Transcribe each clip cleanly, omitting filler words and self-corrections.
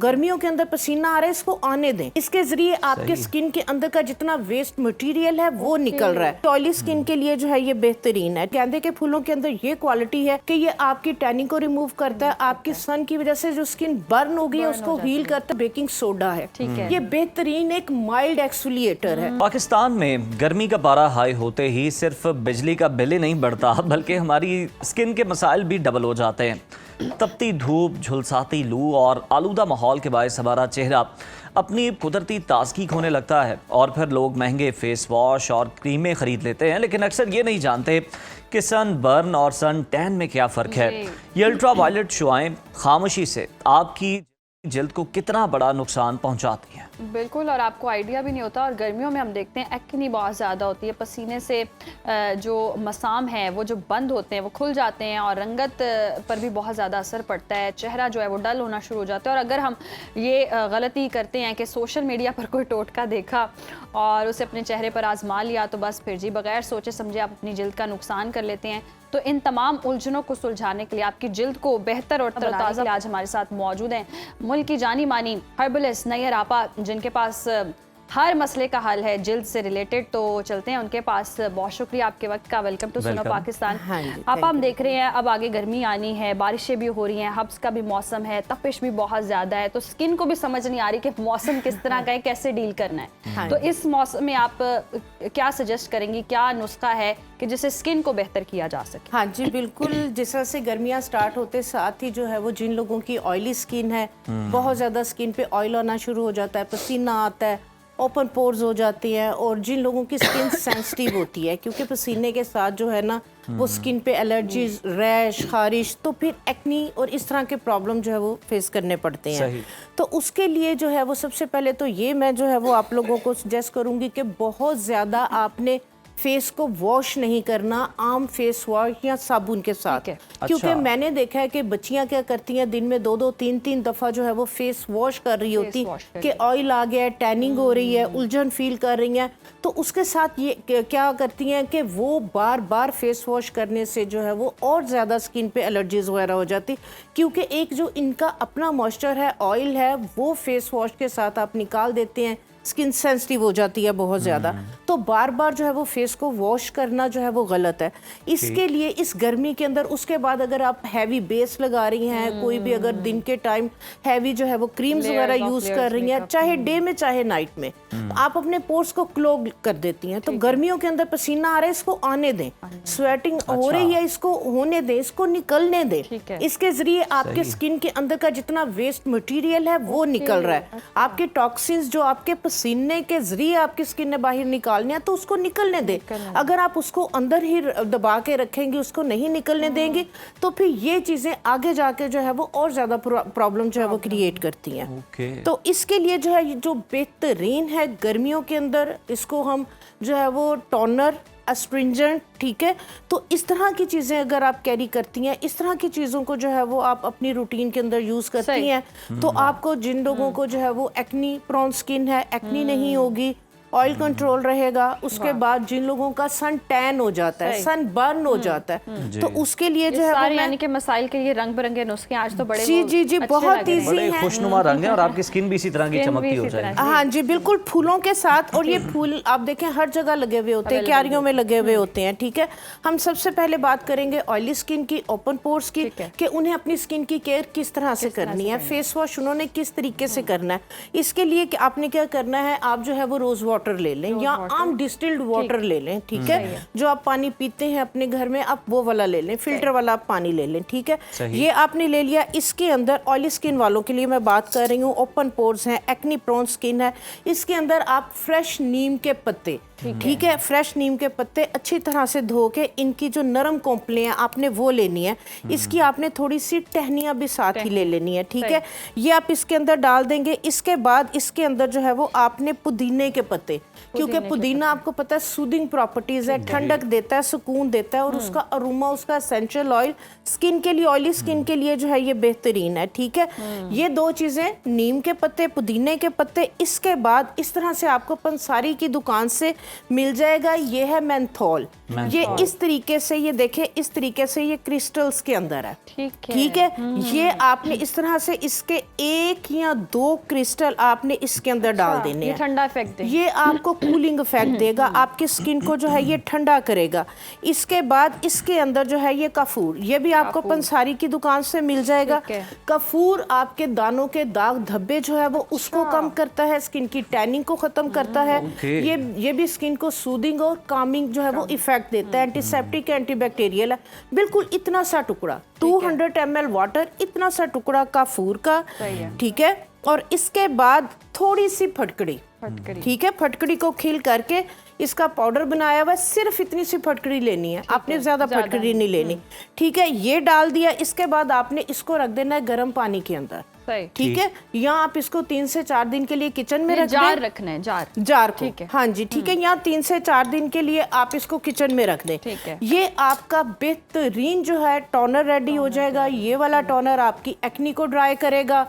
गर्मियों के अंदर पसीना आ रहा है, इसको आने दें। इसके जरिए आपके स्किन के अंदर का जितना वेस्ट मटेरियल है वो निकल रहा है। ऑयली स्किन के लिए जो है ये बेहतरीन है। गेंदे के फूलों के अंदर ये क्वालिटी है कि ये आपकी टैनिंग को रिमूव करता है, आपकी सन की वजह से जो स्किन बर्न हो गई है उसको हील करता है। बेकिंग सोडा है, ये बेहतरीन एक माइल्ड एक्सफोलिएटर है। पाकिस्तान में गर्मी का पारा हाई होते ही सिर्फ बिजली का बिल ही नहीं बढ़ता बल्कि हमारी स्किन के मसाइल भी डबल हो जाते हैं। तपती धूप, झुलसाती लू और आलूदा माहौल के बायस हमारा चेहरा अपनी कुदरती ताजगी खोने लगता है और फिर लोग महंगे फेस वॉश और क्रीमें खरीद लेते हैं, लेकिन अक्सर ये नहीं जानते कि सन बर्न और सन टैन में क्या फ़र्क है। ये अल्ट्रा वायलेट शुआएं खामोशी से आपकी जल्द को कितना बड़ा नुकसान पहुंचाती हैं। बिल्कुल, और आपको आइडिया भी नहीं होता। और गर्मियों में हम देखते हैं एक्ने बहुत ज़्यादा होती है, पसीने से जो मसाम है वो जो बंद होते हैं वो खुल जाते हैं और रंगत पर भी बहुत ज़्यादा असर पड़ता है। चेहरा जो है वो डल होना शुरू हो जाता है। और अगर हम ये गलती करते हैं कि सोशल मीडिया पर कोई टोटका देखा और उसे अपने चेहरे पर आजमा लिया तो बस फिर जी बगैर सोचे समझे आप अपनी जल्द का नुकसान कर लेते हैं। तो इन तमाम उलझनों को सुलझाने के लिए, आपकी जल्द को बेहतर और तरोताज़ा, आज हमारे साथ मौजूद हैं मुल्क की जानी मानी हर्बलिस्ट नैयर आपा, जिनके पास हर मसले का हल है जल्द से रिलेटेड। तो चलते हैं उनके पास। बहुत शुक्रिया आपके वक्त का। वेलकम टू सुनो पाकिस्तान। आपा, हम देख रहे हैं अब आगे गर्मी आनी है, बारिशें भी हो रही हैं, हब्स का भी मौसम है, तपिश भी बहुत ज़्यादा है, तो स्किन को भी समझ नहीं आ रही कि मौसम किस तरह का है, कैसे डील करना है। तो इस मौसम में आप क्या सजेस्ट करेंगी, क्या नुस्खा है कि जिससे स्किन को बेहतर किया जा सके? हाँ जी बिल्कुल, जिस तरह से गर्मियाँ स्टार्ट होते साथ ही जो है वो जिन लोगों की ऑयली स्किन है, बहुत ज़्यादा स्किन पे ऑयल आना शुरू हो जाता है, पसीना आता है, ओपन पोर्स हो जाती हैं, और जिन लोगों की स्किन सेंसिटिव होती है क्योंकि पसीने के साथ जो है ना वो स्किन पे एलर्जीज, रैश, खारिश, तो फिर एक्नी और इस तरह के प्रॉब्लम जो है वो फेस करने पड़ते हैं। तो उसके लिए जो है वो सबसे पहले तो ये मैं जो है वो आप लोगों को सजेस्ट करूँगी कि बहुत ज़्यादा आपने फेस को वॉश नहीं करना आम फेस वॉश या साबुन के साथ। क्योंकि मैंने देखा है कि बच्चियां क्या करती हैं, दिन में 2-2, 3-3 दफ़ा जो है वो फेस वॉश कर रही होती कि ऑयल आ गया है, टैनिंग हो रही है, उलझन फील कर रही हैं। तो उसके साथ ये क्या करती हैं कि वो बार बार फेस वॉश करने से जो है वो और ज़्यादा स्किन पे एलर्जीज वगैरह हो जाती, क्योंकि एक जो इनका अपना मॉइस्चर है, ऑयल है, वो फेस वॉश के साथ आप निकाल देते हैं, स्किन सेंसिटिव हो जाती है बहुत ज़्यादा। तो बार बार जो है वो फेस को वॉश करना जो है वो गलत है। इसके लिए इस गर्मी के अंदर उसके बाद अगर आप हैवी बेस लगा रही हैं, कोई भी अगर दिन के टाइम हैवी जो है वो क्रीम्स वगैरह यूज़ कर रही हैं, चाहे डे में चाहे नाइट में, तो आप अपने पोर्स को क्लोग कर देती हैं। तो गर्मियों के अंदर पसीना आ रहा है, इसको आने दें, स्वेटिंग हो रही है, इसको होने दें, इसको निकलने दें। इसके जरिए आपके स्किन के अंदर का जितना वेस्ट मटीरियल है वो निकल रहा है। आपके टॉक्सिन्स जो आपके पसीने के जरिए आपकी स्किन ने बाहर निकालने हैं तो उसको निकलने दे। अगर आप उसको अंदर ही दबा के रखेंगे, उसको नहीं निकलने देंगे, तो फिर ये चीजें आगे जाके जो है वो और ज्यादा प्रॉब्लम जो है वो क्रिएट करती हैं। तो इसके लिए जो है जो बेहतरीन है गर्मियों के अंदर, इसको हम जो है वो टोनर, एस्ट्रिंजेंट, ठीक है, तो इस तरह की चीज़ें अगर आप कैरी करती हैं, इस तरह की चीज़ों को जो है वो आप अपनी रूटीन के अंदर यूज़ करती हैं, तो आपको, जिन लोगों को जो है वो एक्नी प्रोन स्किन है, एक्नी नहीं होगी, ऑयल कंट्रोल रहेगा। उसके बाद जिन लोगों का सन टैन हो जाता है, सन बर्न हो जाता है, तो उसके लिए जो है यानी कि मसाइल के लिए रंग बिरंगे नुस्खे आज तो बड़े जी बहुत इजी है, खुशनुमा रंग है और आपकी स्किन भी इसी तरह की चमकती हो जाएगी। हाँ जी बिल्कुल, फूलों के साथ। और ये फूल आप देखें हर जगह लगे हुए होते हैं, क्यारियों में लगे हुए होते हैं, ठीक है। हम सबसे पहले बात करेंगे ऑयली स्किन की, ओपन पोर्स की, कि उन्हें अपनी स्किन की केयर किस तरह से करनी है, फेस वॉश उन्होंने किस तरीके से करना है। इसके लिए आपने क्या करना है, आप जो है वो रोज वाटर ले लें या आम डिस्टिल्ड वाटर ले लें, ठीक है। जो आप पानी पीते हैं अपने घर में, आप वो वाला ले लें, फिल्टर वाला आप पानी ले लें, ठीक है। ये आपने ले लिया। इसके अंदर ऑयली स्किन वालों के लिए मैं बात कर रही हूँ, ओपन पोर्स हैं, एक्नी प्रोन स्किन है, इसके अंदर आप फ्रेश नीम के पत्ते, ठीक है, फ्रेश नीम के पत्ते अच्छी तरह से धो के इनकी जो नरम कोंपलियां आपने वो लेनी है। इसकी आपने थोड़ी सी टहनियाँ भी साथ ही ले लेनी है, ठीक है। ये आप इसके अंदर डाल देंगे। इसके बाद इसके अंदर जो है वो आपने पुदीने के पत्ते, क्योंकि पुदीना आपको पता है सूदिंग प्रॉपर्टीज है, ठंडक देता है, सुकून देता है, और उसका अरोमा, उसका एसेंशियल ऑयल स्किन के लिए, ऑयली स्किन के लिए जो है ये बेहतरीन है, ठीक है। ये दो चीजें, नीम के पत्ते, पुदीने के पत्ते। इसके बाद इस तरह से आपको पंसारी की दुकान से मिल जाएगा। ये है मेंथोल, ये इस तरीके से, ये देखें इस तरीके से ये क्रिस्टल्स के अंदर है। ठीक है, ये आपने इस तरह से इसके 1 या 2 क्रिस्टल आपने इसके अंदर डाल देने हैं। ठंडा इफेक्ट देगा, ये आपको कूलिंग इफेक्ट देगा, आपकी स्किन को जो है ये ठंडा करेगा। इसके बाद इसके अंदर जो है ये कफूर, ये भी आपको पंसारी की दुकान से मिल जाएगा। कफूर आपके दानों के दाग धब्बे जो है वो उसको कम करता है, स्किन की टैनिंग को खत्म करता है। ये भी स्किन को सूदिंग और कामिंग जो है वो इफेक्ट देता है। एंटीसेप्टिक, एंटीबैक्टीरियल है। बिल्कुल इतना सा टुकड़ा, 200 ml वाटर, इतना सा टुकड़ा कफूर का, ठीक है। और इसके बाद थोड़ी सी फटकड़ी, ठीक है, फटकड़ी को खिल करके इसका पाउडर बनाया हुआ है, सिर्फ इतनी सी फटकड़ी लेनी है, आपने ज्यादा फटकड़ी नहीं लेनी, ठीक है। ये डाल दिया, इसके बाद आपने इसको रख देना है गर्म पानी के अंदर, ठीक है। यहाँ आप इसको 3 से 4 दिन के लिए किचन में जार रखना है, जार को, हाँ जी, ठीक है। यहाँ 3 से 4 दिन के लिए आप इसको किचन में रख दें, ठीक है। ये आपका बेहतरीन जो है टोनर रेडी हो जाएगा। ये वाला टोनर आपकी एक्नी को ड्राई करेगा,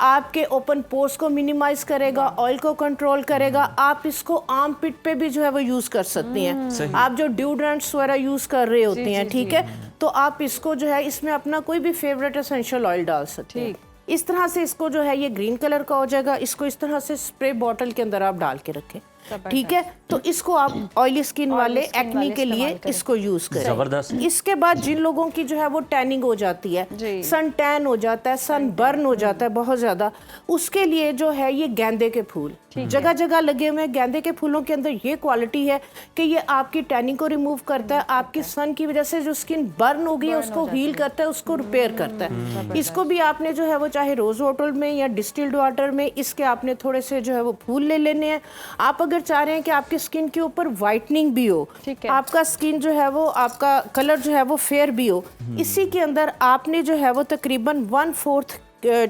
आपके ओपन पोर्स को मिनिमाइज करेगा, ऑयल को कंट्रोल करेगा। आप इसको आर्म पिट पे भी जो है वो यूज कर सकती हैं। आप जो ड्यूड्रेंट्स वगैरह यूज कर रहे होते हैं, ठीक है, तो आप इसको जो है इसमें अपना कोई भी फेवरेट एसेंशियल ऑयल डाल सकते हैं। इस तरह से इसको जो है ये ग्रीन कलर का हो जाएगा। इसको इस तरह से स्प्रे बॉटल के अंदर आप डाल के रखें, ठीक है। तो इसको आप ऑयली स्किन वाले एक्नी के लिए इसको यूज करें। जबरदस्त। इसके बाद जिन लोगों की जो है वो टैनिंग हो जाती है, सन टैन हो जाता है, सन बर्न हो जाता है बहुत ज्यादा, उसके लिए जो है ये गेंदे के फूल जगह जगह लगे हुए हैं। गेंदे के फूलों के अंदर ये क्वालिटी है कि ये आपकी टैनिंग को रिमूव करता है, आपकी सन की वजह से जो स्किन बर्न हो गई है उसको हील करता है, उसको रिपेयर करता है। इसको भी आपने जो है वो चाहे रोज वाटर में या डिस्टिल्ड वाटर में, इसके आपने थोड़े से जो है वो फूल ले लेने हैं। आप अगर चाह रहे हैं कि आपकी स्किन के ऊपर वाइटनिंग भी हो, आपका स्किन जो है वो, आपका कलर जो है वो फेयर भी हो, इसी के अंदर आपने जो है वो तकरीबन 1/4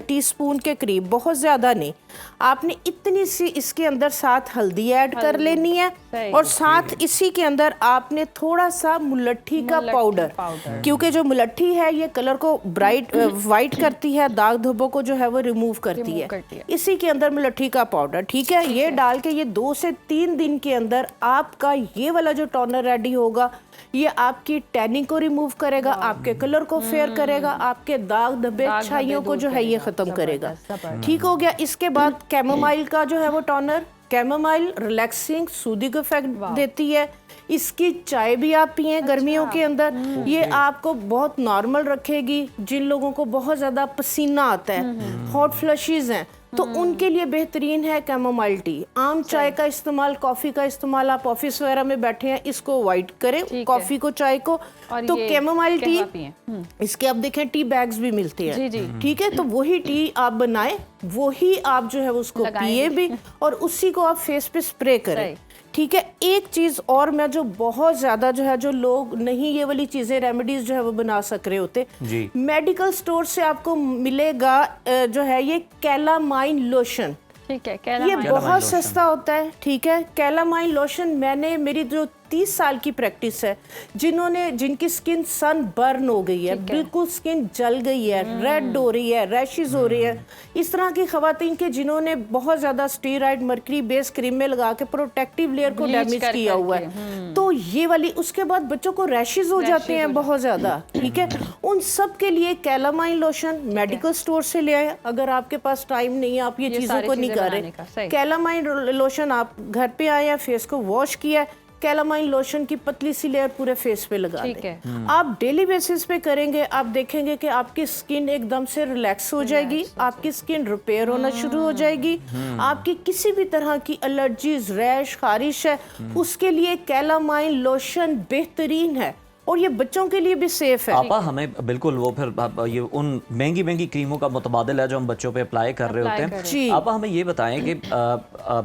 टीस्पून के करीब, बहुत ज्यादा नहीं, आपने इतनी सी इसके अंदर साथ हल्दी ऐड कर लेनी है। और साथ इसी के अंदर आपने थोड़ा सा मुलट्ठी का पाउडर, क्योंकि जो मुलट्ठी है ये कलर को ब्राइट वाइट करती है, दाग धब्बों को जो है वो रिमूव करती है। इसी के अंदर मुलट्ठी का पाउडर, ठीक है, ये डाल के ये 2 से 3 दिन के अंदर आपका ये वाला जो टोनर रेडी होगा, ये आपकी टैनिंग को रिमूव करेगा, आपके कलर को फेयर करेगा, आपके दाग धब्बे छाइयों को जो है ये खत्म करेगा। ठीक हो गया। इसके बाद कैमोमाइल का जो है वो toner, chamomile relaxing soothing effect देती है। इसकी चाय भी आप पिए गर्मियों के अंदर, ये आपको बहुत नॉर्मल रखेगी। जिन लोगों को बहुत ज़्यादा पसीना आता है, हॉट फ्लशीज हैं, तो उनके लिए बेहतरीन है कैमोमाइल टी। आम चाय का इस्तेमाल, कॉफ़ी का इस्तेमाल, आप ऑफिस वगैरह में बैठे हैं इसको अवॉइड करें, कॉफ़ी को, चाय को। तो कैमोमाइल टी, इसके आप देखें टी बैग्स भी मिलते हैं, ठीक है। तो वही टी आप बनाएं, वही आप जो है उसको पिए भी, और उसी को आप फेस पे स्प्रे करें, ठीक है। एक चीज़ और, मैं जो बहुत ज़्यादा जो है, जो लोग नहीं ये वाली चीज़ें रेमेडीज जो है वो बना सक रहे होते, मेडिकल स्टोर से आपको मिलेगा जो है ये कैलामाइन लोशन, ठीक है। ये बहुत सस्ता होता है, ठीक है। कैलामाइन लोशन मैंने, मेरी जो 30 साल की प्रैक्टिस है, जिनकी स्किन सन बर्न हो गई है, बिल्कुल स्किन जल गई है, रेड हो रही है, रैशेस हो रही है, इस तरह की खवातीन के जिन्होंने बहुत ज्यादा स्टीरॉइड मर्करी बेस क्रीम में लगा के प्रोटेक्टिव लेयर को डैमेज किया हुआ है, तो ये वाली, उसके बाद बच्चों को रैशेस हो जाते हैं बहुत ज्यादा, ठीक है। उन सब के लिए कैलामाइन लोशन मेडिकल स्टोर से ले आए। अगर आपके पास टाइम नहीं है, आप ये चीजों को नहीं कर रहे, कैलामाइन लोशन आप घर पे आए या फेस को वॉश किया, कैलामाइन लोशन की पतली सी लेयर पूरे फेस पे लगा दें। आप डेली बेसिस पे करेंगे, आप देखेंगे कि आपकी स्किन एकदम से रिलैक्स हो जाएगी, आपकी स्किन रिपेयर होना शुरू हो जाएगी। आपकी किसी भी तरह की एलर्जीज, रैश, खारिश है, उसके लिए कैलामाइन लोशन बेहतरीन है, और ये बच्चों के लिए भी सेफ है। आपा हमें बिल्कुल वो फिर ये उन महंगी महंगी क्रीमों का मुतबादिल है जो हम बच्चों पे अप्लाई कर रहे होते हैं। आपा हमें ये बताएं कि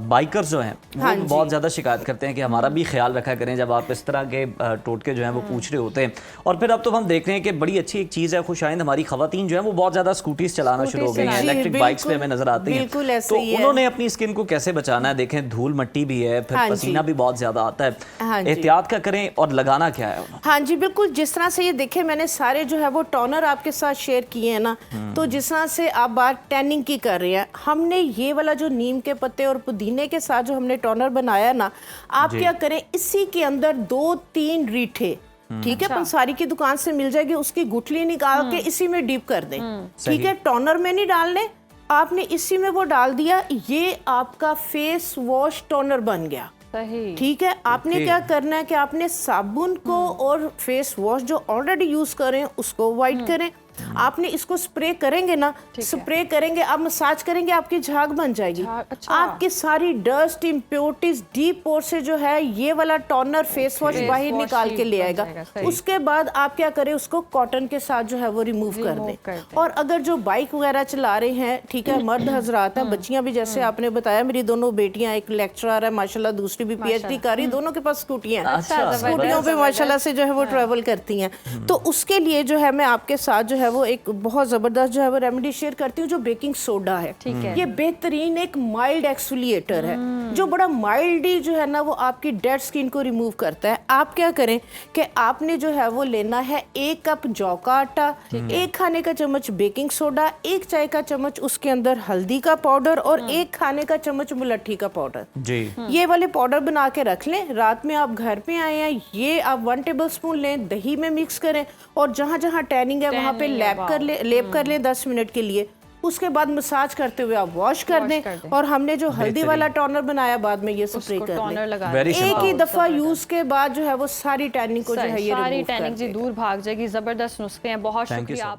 बाइकर्स जो हैं वो बहुत ज़्यादा शिकायत करते हैं कि हमारा भी ख्याल रखा करें जब आप इस तरह के टोटके जो हैं वो पूछ रहे होते हैं। और फिर अब तो हम देख रहे हैं कि बड़ी अच्छी एक चीज़ है, खुशाइंद हमारी खवातीन जो है वो बहुत ज़्यादा स्कूटीज चलाना शुरू हो गई हैं, इलेक्ट्रिक बाइक्स पे हमें नजर आती हैं। तो उन्होंने अपनी स्किन को कैसे बचाना है? देखें धूल मट्टी भी है, फिर पसीना भी बहुत ज़्यादा आता है, एहतियात का करें और लगाना क्या है? हाँ जी बिल्कुल, जिस तरह से ये देखे मैंने सारे जो है वो टोनर आपके साथ शेयर किए हैं ना, तो जिस तरह से आप बात टैनिंग की कर रहे हैं, हमने ये वाला जो नीम के पत्ते और पुदीने के साथ जो हमने टोनर बनाया ना, आप क्या करें, इसी के अंदर 2-3 रीठे, ठीक है, पंसारी की दुकान से मिल जाएगी, उसकी गुठली निकाल के इसी में डीप कर दें, ठीक है, टोनर में नहीं डालने, आपने इसी में वो डाल दिया, ये आपका फेस वॉश टोनर बन गया। सही। ठीक है, आपने क्या करना है कि आपने साबुन को और फेस वॉश जो ऑलरेडी यूज करें उसको वाइट करें, आपने इसको स्प्रे करेंगे ना, स्प्रे करेंगे, आप मसाज करेंगे, आपकी झाग बन जाएगी। अच्छा। आपकी सारी डस्ट इम्प्योरिटीज डीप पोर से जो है ये वाला टोनर फेस वॉश बाहर निकाल के ले आएगा। उसके बाद आप क्या करें, उसको कॉटन के साथ जो है वो रिमूव कर दें। और अगर जो बाइक वगैरह चला रहे हैं, ठीक है, मर्द हजरात हैं, बच्चियां भी, जैसे आपने बताया मेरी दोनों बेटियां, एक लेक्चरर है माशाल्लाह, दूसरी भी PhD कर रही, दोनों के पास स्कूटियां हैं, स्कूटियों पे माशाल्लाह से जो है वो ट्रेवल करती हैं। तो उसके लिए जो है मैं आपके साथ जो है वो एक बहुत जबरदस्त जो है वो रेमेडी शेयर करती हूँ, जो बेकिंग सोडा है। ये बेहतरीन एक माइल्ड एक्सफोलिएटर है, जो बड़ा माइल्डली जो है ना वो आपकी डेड स्किन को रिमूव करता है। आप क्या करें कि आपने जो है वो लेना है 1 कप जौ का आटा, 1 खाने का चम्मच बेकिंग सोडा, 1 चाय का चम्मच उसके अंदर हल्दी का पाउडर और 1 खाने का चम्मच मुलट्ठी का पाउडर जी। ये वाले पाउडर बना के रख लें। रात में आप घर पे आए हैं, ये आप 1 टेबलस्पून लें, दही में मिक्स करें और जहां जहां टैनिंग है वहां पे लेप कर लें 10 मिनट के लिए। उसके बाद मसाज करते हुए आप वॉश कर दें और हमने जो हल्दी वाला टोनर बनाया बाद में ये स्प्रे कर लें। एक ही दफा यूज के बाद जो है वो सारी टैनिंग को जो है ये सारी टैनिंग जी दूर भाग जाएगी। जबरदस्त नुस्खे हैं, बहुत शुक्रिया।